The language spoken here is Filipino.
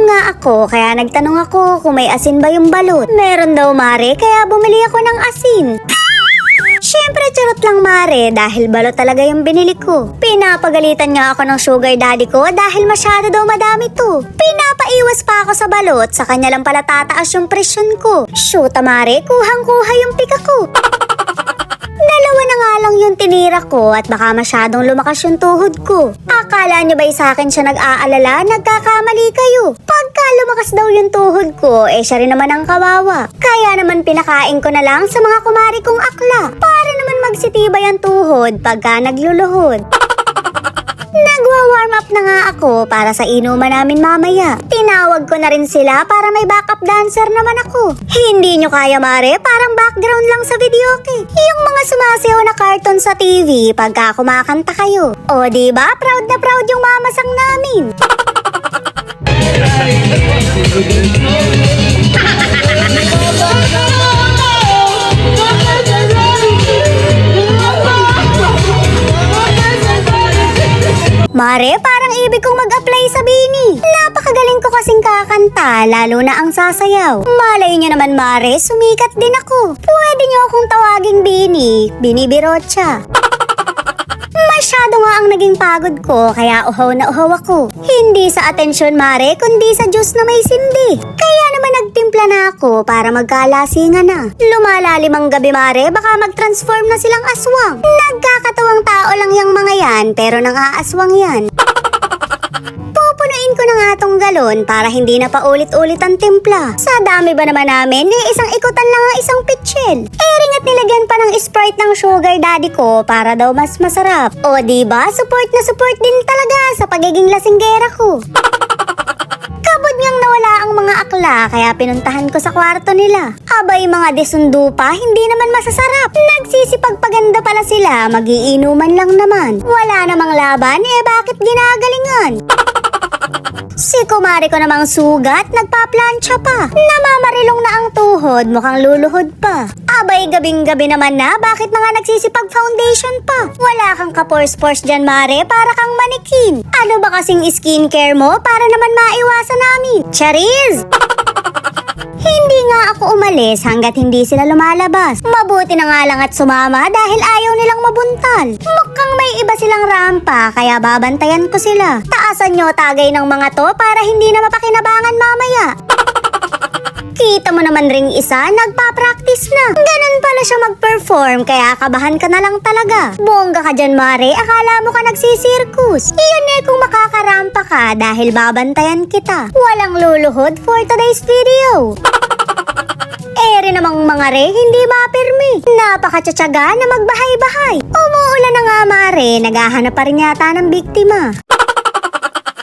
Nagutom nga ako kaya nagtanong ako kung may asin ba yung balot. Meron daw mare kaya bumili ako ng asin. Siyempre charot lang mare dahil balot talaga yung binili ko. Pinapagalitan nga ako ng sugar daddy ko dahil masyado daw madami to. Pinapaiwas pa ako sa balot, sa kanya lang pala tataas yung presyon ko. Shoot mare, kuhang-kuha yung pika ko. Dalawa na nga lang yung tinira ko at baka masyadong lumakas yung tuhod ko. Akala nyo ba'y sa akin siya nag-aalala? Nagkakamali kayo. Pagka lumakas daw yung tuhod ko, siya rin naman ang kawawa. Kaya naman pinakain ko na lang sa mga kumari kong akla para naman magsitibay ang tuhod pagka nagluluhod. Nagwa-warm up na nga ako para sa inuman namin mamaya. Tinawag ko na rin sila para may backup dancer naman ako. Hindi nyo kaya mare, parang background lang sa videoke. Yung mga sumasayaw na cartoon sa TV pagka kumakanta kayo. O diba, proud na proud yung mamasang namin. Mare, parang ibig kong mag-apply sa Bini. Napakagaling ko kasing kakanta, lalo na ang sasayaw. Malay nyo naman Mare, sumikat din ako. Pwede nyo akong tawaging Bini, Bini Birocha. Masyado nga ang naging pagod ko, kaya uhaw na uhaw ako. Hindi sa atensyon Mare, kundi sa juice na may sindi. Kaya naman nagtimpla na ako para magkalasingan na. Lumalalim ang gabi Mare, baka mag-transform na silang aswang. Nagkakatawang tao lang yung mga yan, pero nang aaswang yan. Pupunuin ko na nga tong galon para hindi na paulit-ulit ang timpla. Sa dami ba naman namin, isang ikutan lang ang isang pitchel. Ring at nilagyan pa ng Sprite ng sugar daddy ko para daw mas masarap. O diba, support na support din talaga sa pagiging lasinggera ko. Kabod niyang nawala ang mga akla kaya pinuntahan ko sa kwarto nila. Abay mga desundo pa, hindi naman masasarap. Nagsisipagpaganda pala sila, magiinuman lang naman. Wala namang laban, bakit ginagalingan? Si kumari ko namang sugat, nagpa-plancha pa. Namamarilong na ang tuhod, mukhang luluhod pa. Abay gabing-gabi naman na, bakit mga nagsisipag foundation pa? Wala kang kapors-pors dyan Mare, para kang manikin. Ano ba kasing skincare mo para naman maiwasan namin? Chariz! Hindi nga ako umalis hanggat hindi sila lumalabas. Mabuti na nga lang at sumama dahil ayaw nilang mabuntal. Mukhang may iba silang rampa kaya babantayan ko sila. Taasan nyo tagay ng mga to para hindi na mapakinabangan mamaya. Kita mo naman ring isa, nagpa-practice na. Ganun pala siya mag-perform kaya kabahan ka na lang talaga. Bongga ka dyan Mare, akala mo ka nagsisirkus. Iyan kung makakarampa ka dahil babantayan kita. Walang luluhod for today's video. Ere namang mga re, hindi mapirmi. Napakatsyatsaga na magbahay-bahay. Umuulan na nga Mare, naghahanap pa rin yata ng biktima.